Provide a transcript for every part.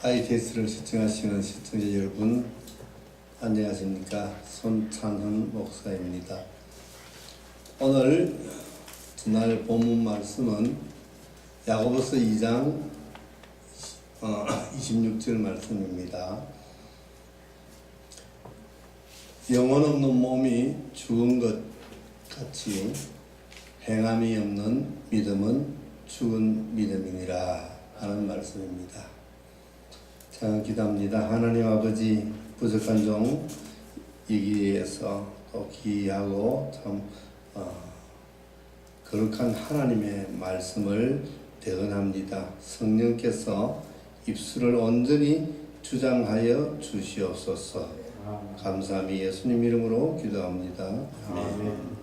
ITS를 시청하시는 시청자 여러분, 안녕하십니까. 손찬훈 목사입니다. 오늘 주날 본문 말씀은 야고보서 2장 26절 말씀입니다. 영혼 없는 몸이 죽은 것 같이 행함이 없는 믿음은 죽은 믿음이니라 하는 말씀입니다. 자, 기도합니다. 하나님 아버지, 부족한 종 이기에서 또 귀하고 참 거룩한 하나님의 말씀을 대언합니다. 성령께서 입술을 온전히 주장하여 주시옵소서. 감사함이 예수님 이름으로 기도합니다. 아멘.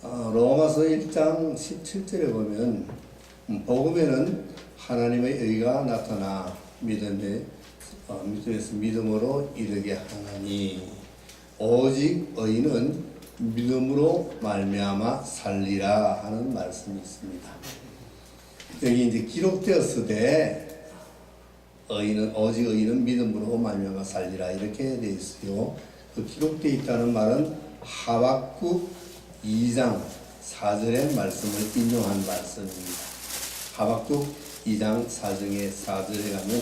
로마서 1장 17절에 보면 복음에는 하나님의 의가 나타나 믿음에서 믿음으로 이르게 하나니 오직 의인은 믿음으로 말미암아 살리라 하는 말씀이 있습니다. 여기 이제 기록되었으되 오직 의인은 믿음으로 말미암아 살리라 이렇게 되어 있어요. 그 기록되어 있다는 말은 하박국 2장 4절의 말씀을 인용한 말씀입니다. 하박국 2장 4절에 가면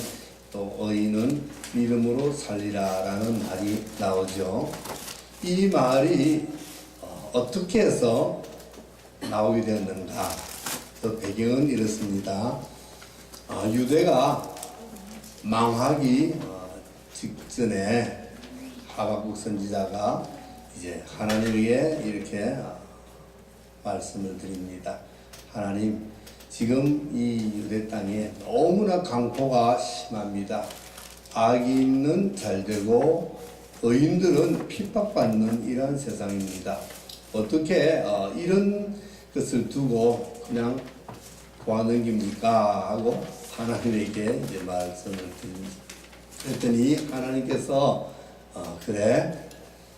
또 의인은 믿음으로 살리라 라는 말이 나오죠. 이 말이 어떻게 해서 나오게 되었는가? 그 배경은 이렇습니다. 유대가 망하기 직전에 하박국 선지자가 이제 하나님에게 이렇게 말씀을 드립니다. 하나님, 지금 이 유대 땅에 너무나 강포가 심합니다. 악인은 잘되고 의인들은 핍박받는 이런 세상입니다. 어떻게 이런 것을 두고 그냥 도와넘깁니까? 하고 하나님에게 이제 말씀을 드립니다. 그랬더니 하나님께서 그래,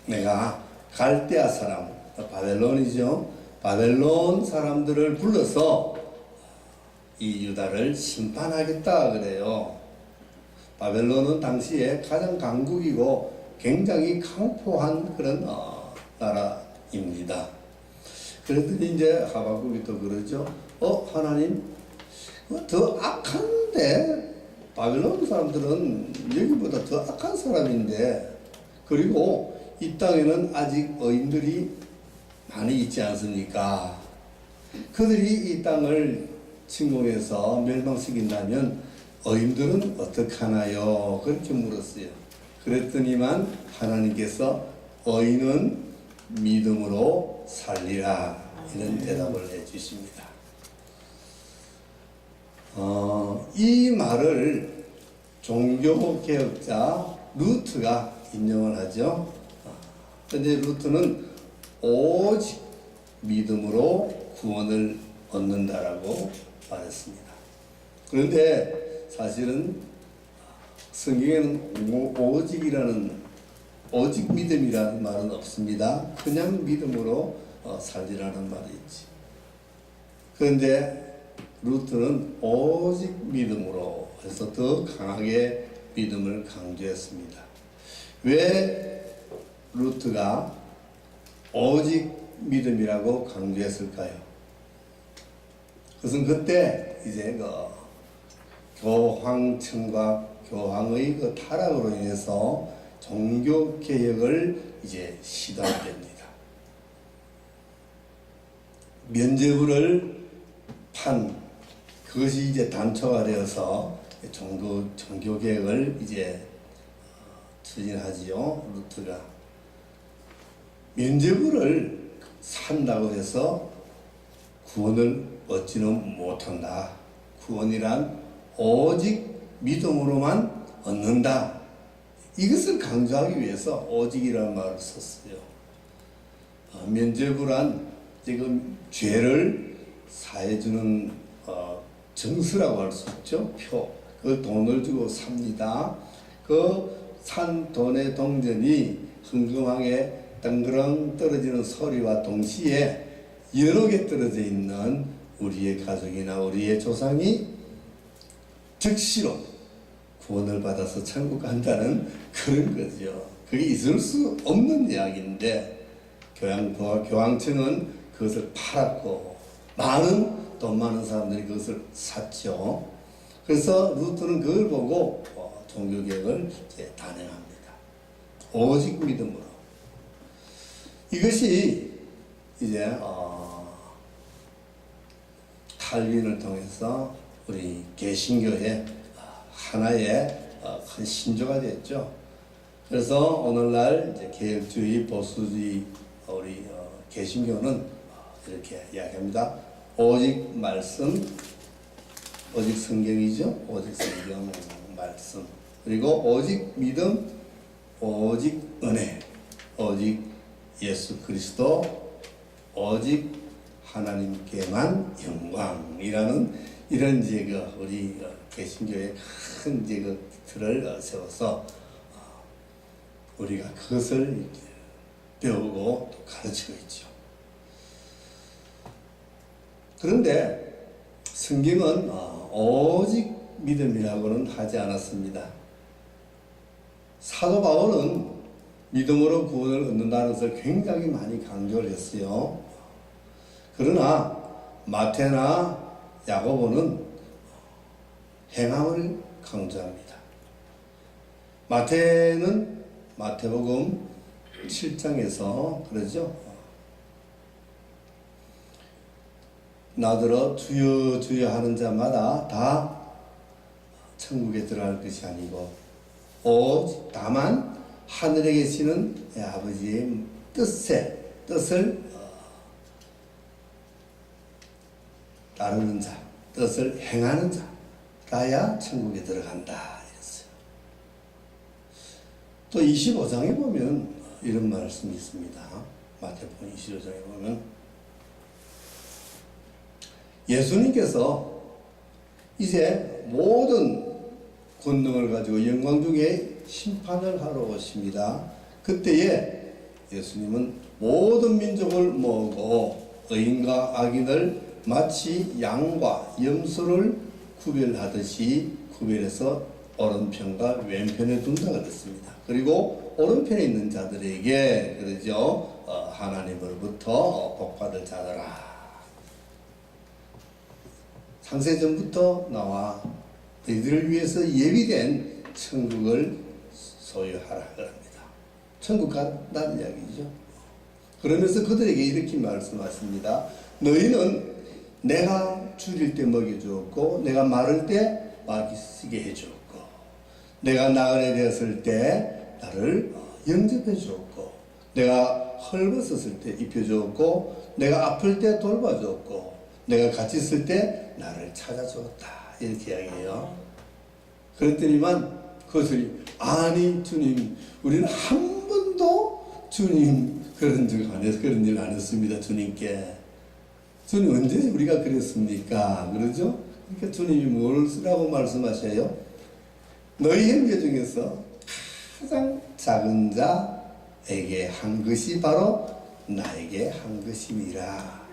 내가 갈대아 사람, 바벨론이죠. 바벨론 사람들을 불러서 이 유다를 심판하겠다 그래요. 바벨론은 당시에 가장 강국이고 굉장히 강포한 그런 나라입니다. 그랬더니 이제 하박국이 또 그러죠. 하나님, 더 악한데 바벨론 사람들은 여기보다 더 악한 사람인데, 그리고 이 땅에는 아직 의인들이 많이 있지 않습니까? 그들이 이 땅을 침공해서 멸망시킨다면 의인들은 어떡하나요? 그렇게 물었어요. 그랬더니만 하나님께서 의인은 믿음으로 살리라 이런 대답을 해주십니다. 이 말을 종교개혁자 루트가 인용을 하죠. 그런데 루트는 오직 믿음으로 구원을 얻는다라고 말했습니다. 그런데 사실은 성경에는 오직 믿음이라는 말은 없습니다. 그냥 믿음으로 살리라는 말이 있지. 그런데 루트는 오직 믿음으로 해서 더 강하게 믿음을 강조했습니다. 왜 루트가 오직 믿음이라고 강조했을까요? 그것은 그때 이제 교황청과 교황의 타락으로 인해서 종교 개혁을 이제 시도하게 됩니다. 면죄부를 판 그것이 이제 단초가 되어서 종교 개혁을 이제 추진하지요. 루트가 면죄부를 산다고 해서 구원을 얻지는 못한다. 구원이란 오직 믿음으로만 얻는다. 이것을 강조하기 위해서 오직이라는 말을 썼어요. 면죄부란 지금 죄를 사해주는 정수라고 할 수 있죠. 표. 그 돈을 주고 삽니다. 그 산 돈의 동전이 흥금하게 덩그렁 떨어지는 소리와 동시에 여러 개 떨어져 있는 우리의 가족이나 우리의 조상이 즉시로 구원을 받아서 천국 간다는 그런 거죠. 그게 있을 수 없는 이야기인데 교황청은 그것을 팔았고 돈 많은 사람들이 그것을 샀죠. 그래서 루터는 그걸 보고 종교개혁을 이제 단행합니다. 오직 믿음으로. 이것이 이제 칼빈을 통해서 우리 개신교의 하나의 큰 신조가 됐죠. 그래서 오늘날 이제 개혁주의, 보수주의 우리 개신교는 이렇게 이야기합니다. 오직 말씀, 오직 성경이죠. 오직 성경 말씀. 그리고 오직 믿음, 오직 은혜, 오직 예수 그리스도, 오직 하나님께만 영광이라는 이런 이제 우리 개신교의 큰 이제 그 틀을 세워서 우리가 그것을 배우고 또 가르치고 있죠. 그런데 성경은 오직 믿음이라고는 하지 않았습니다. 사도 바울은 믿음으로 구원을 얻는다는 것을 굉장히 많이 강조를 했어요. 그러나 마태나 야고보는 행함을 강조합니다. 마태는 마태복음 7장에서 그러죠. 나더러 주여 주여 하는 자마다 다 천국에 들어갈 것이 아니고 오직 다만 하늘에 계시는 아버지의 뜻을 따르는 자, 뜻을 행하는 자라야 천국에 들어간다 이랬어요. 또 25장에 보면 이런 말씀이 있습니다. 마태복음 25장에 보면 예수님께서 이제 모든 권능을 가지고 영광 중에 심판을 하러 오십니다. 그때에 예수님은 모든 민족을 모으고 의인과 악인을 마치 양과 염소를 구별하듯이 구별해서 오른편과 왼편에 둔다 그랬습니다. 그리고 오른편에 있는 자들에게 그러죠. 하나님으로부터 복받을 자들아. 창세전부터 나와 너희들을 위해서 예비된 천국을 소유하라 합니다. 천국 간다는 이야기죠. 그러면서 그들에게 이렇게 말씀하십니다. 너희는 내가 줄일 때 먹여주었고 내가 마를 때 마시게 해주었고 내가 나그네 되었을 때 나를 영접해 주었고 내가 헐벗었을 때 입혀주었고 내가 아플 때 돌봐주었고 내가 같이 있을 때 나를 찾아주었다 이렇게 이야기해요. 그랬더니만 그것을 아니 주님 우리는 한 번도 주님 그런 일 안 했습니다. 주님 언제 우리가 그랬습니까? 그러죠? 그러니까 주님이 뭘 쓰라고 말씀하셔요? 너희 형제 중에서 가장 작은 자에게 한 것이 바로 나에게 한 것이니라.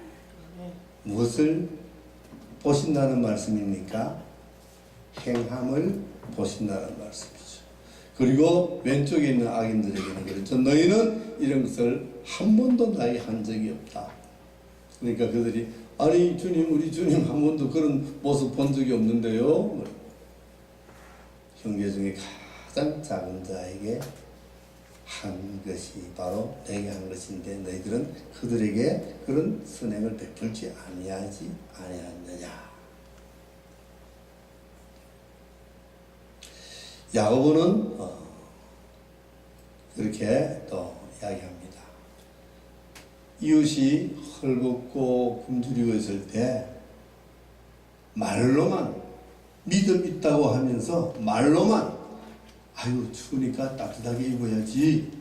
무엇을 보신다는 말씀입니까? 행함을 보신다는 말씀이죠. 그리고 왼쪽에 있는 악인들에게는 그렇죠. 너희는 이런 것을 한 번도 나에게 한 적이 없다. 그러니까 그들이 아니 주님 우리 주님 한 번도 그런 모습 본 적이 없는데요. 형제 중에 가장 작은 자에게 한 것이 바로 내게 한 것인데 너희들은 그들에게 그런 선행을 베풀지 아니하였느냐. 야고보는 그렇게 또 이야기합니다. 이웃이 헐벗고 굶주리고 있을 때 말로만 믿음 있다고 하면서 말로만 아유 추우니까 따뜻하게 입어야지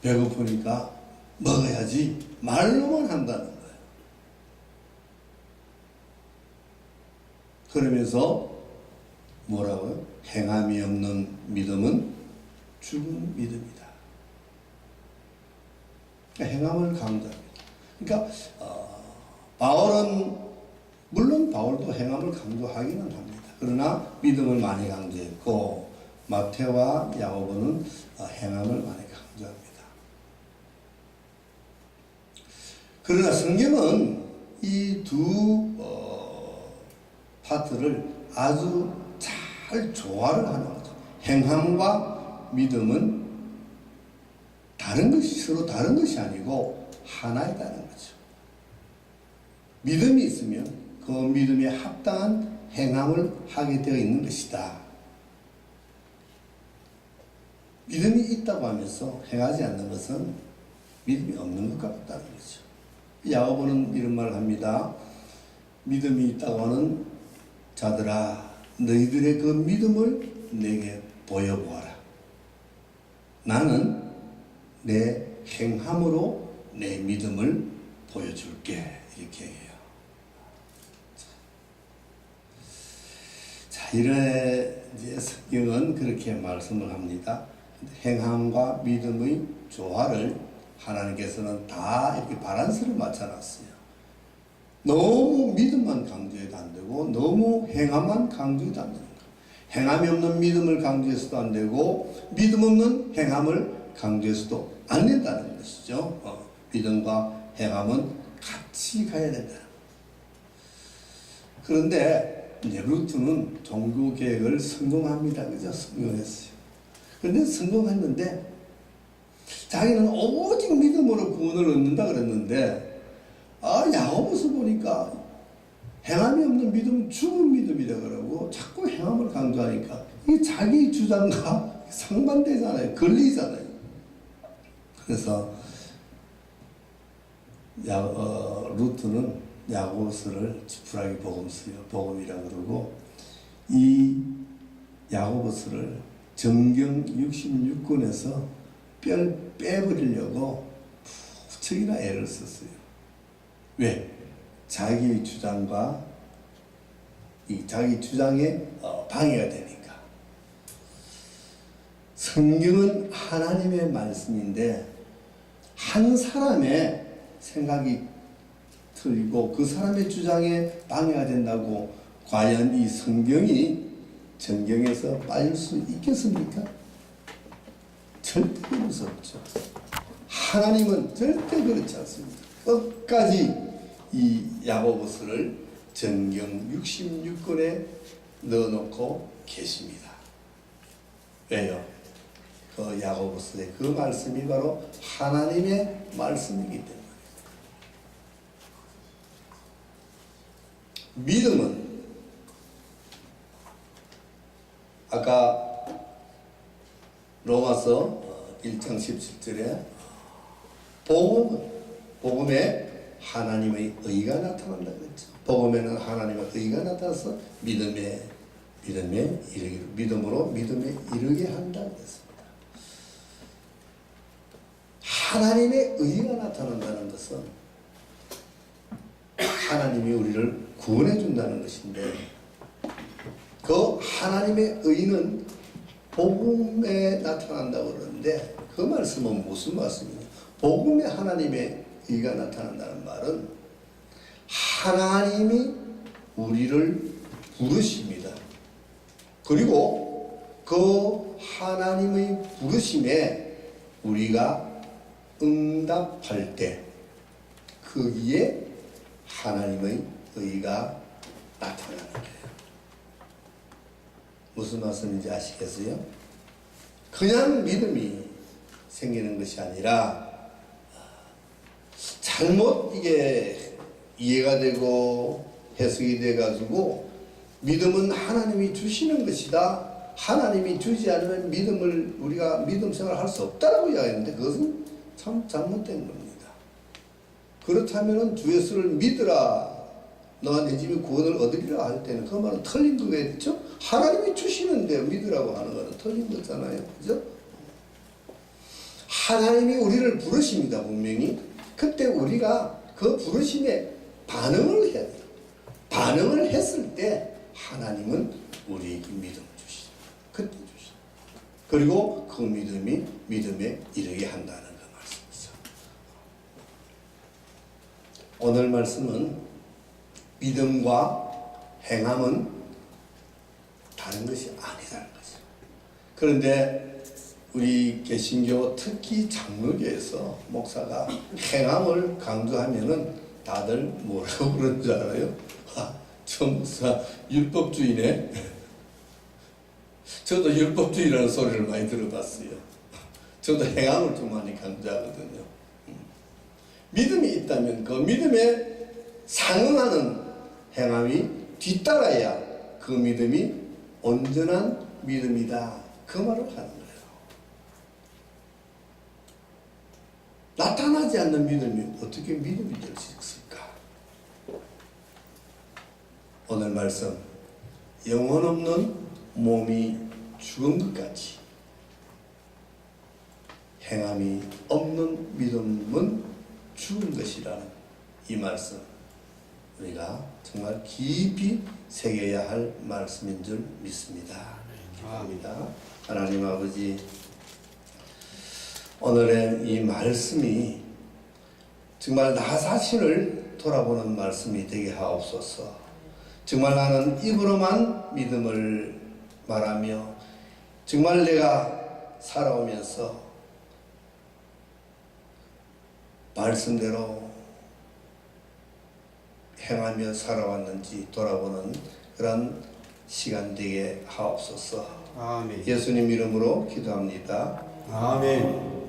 배고프니까 먹어야지 말로만 한다는 거예요. 그러면서 뭐라고요? 행함이 없는 믿음은 죽은 믿음이다. 그러니까 행함을 강조합니다. 그러니까 바울은 물론 바울도 행함을 강조하기는 합니다. 그러나 믿음을 많이 강조했고 마태와 야고보는 행함을 많이 강조합니다. 그러나 성경은 이 두 파트를 아주 잘 조화를 하는 거죠. 행함과 믿음은 서로 다른 것이 아니고 하나이다는 거죠. 믿음이 있으면 그 믿음에 합당한 행함을 하게 되어 있는 것이다. 믿음이 있다고 하면서 행하지 않는 것은 믿음이 없는 것 같다는 거죠. 야고보는 이런 말을 합니다. 믿음이 있다고 하는 자들아, 너희들의 그 믿음을 내게 보여보아라. 나는 내 행함으로 내 믿음을 보여줄게. 이렇게 해요. 자, 이래 이제 성경은 그렇게 말씀을 합니다. 행함과 믿음의 조화를 하나님께서는 다 이렇게 바란스를 맞춰놨어요. 너무 믿음만 강조해도 안 되고 너무 행함만 강조해도 안 되는 거예요. 행함이 없는 믿음을 강조해서도 안 되고 믿음 없는 행함을 강조해서도 안 된다는 것이죠. 믿음과 행함은 같이 가야 된다. 그런데 이제 루트는 종교 개혁을 성공합니다. 그죠? 성공했어요. 그런데 성공했는데 자기는 오직 믿음으로 구원을 얻는다 그랬는데 야고보서 보니까 행함이 없는 믿음은 죽은 믿음이라 그러고 자꾸 행함을 강조하니까 이게 자기 주장과 상반되잖아요. 걸리잖아요. 그래서 루트는 야고보서를 지푸라기 복음이라 그러고 이 야고보서를 정경 66권에서 빼버리려고 무척이나 애를 썼어요. 왜? 자기 주장과 자기 주장에 방해가 되니까. 성경은 하나님의 말씀인데 한 사람의 생각이 틀리고 그 사람의 주장에 방해가 된다고 과연 이 성경이 정경에서 빠질 수 있겠습니까? 절대 그럴 수 없죠. 하나님은 절대 그렇지 않습니다. 끝까지 이 야고보서를 정경 66권에 넣어놓고 계십니다. 왜요? 그 야고보서의 그 말씀이 바로 하나님의 말씀이기 때문에. 믿음은 아까 로마서 1장 17절에 복음에 하나님의 의가 나타난다 그랬죠. 복음에는 하나님의 의가 나타나서 믿음으로 믿음에 이르게 한다 그랬습니다. 하나님의 의가 나타난다는 것은 하나님이 우리를 구원해 준다는 것인데 그 하나님의 의는 복음에 나타난다고 그러는데 그 말씀은 무슨 말씀이냐? 복음에 하나님의 의가 나타난다는 말은 하나님이 우리를 부르십니다. 그리고 그 하나님의 부르심에 우리가 응답할 때 거기에 하나님의 의가 나타나는 거예요. 무슨 말씀인지 아시겠어요? 그냥 믿음이 생기는 것이 아니라 잘못 이게 이해가 되고 해석이 돼가지고 믿음은 하나님이 주시는 것이다. 하나님이 주지 않으면 우리가 믿음 생활을 할 수 없다라고 이야기했는데 그것은 참 잘못된 겁니다. 그렇다면 주 예수를 믿으라. 너와 내 집이 구원을 얻으리라 할 때는 그 말은 틀린 거겠죠? 하나님이 주시는데 믿으라고 하는 거는 틀린 거잖아요. 그죠? 하나님이 우리를 부르십니다. 분명히. 그때 우리가 그 부르심에 반응을 해야 돼요. 반응을 했을 때 하나님은 우리에게 믿음을 주시죠. 그때 주시죠. 그리고 그 믿음이 믿음에 이르게 한다는 그 말씀이죠. 오늘 말씀은 믿음과 행함은 다른 것이 아니다는 거죠. 그런데 우리 개신교 특히 장로교에서 목사가 행함을 강조하면은 다들 뭐라고 그러는 줄 알아요? 아, 저 목사 율법주의네. 저도 율법주의라는 소리를 많이 들어봤어요. 저도 행함을 좀 많이 강조하거든요. 믿음이 있다면 그 믿음에 상응하는 행함이 뒤따라야 그 믿음이 온전한 믿음이다. 그 말을 하는 거예요. 나타나지 않는 믿음이 어떻게 믿음이 될 수 있을까? 오늘 말씀, 영혼 없는 몸이 죽은 것 같이 행함이 없는 믿음은 죽은 것이라는 이 말씀, 우리가 정말 깊이 새겨야 할 말씀인 줄 믿습니다. 기도합니다. 하나님 아버지, 오늘의 이 말씀이 정말 나 자신을 돌아보는 말씀이 되게 하옵소서. 정말 나는 입으로만 믿음을 말하며 정말 내가 살아오면서 말씀대로 행하며 살아왔는지 돌아보는 그런 시간 되게 하옵소서. 아멘. 예수님 이름으로 기도합니다. 아멘.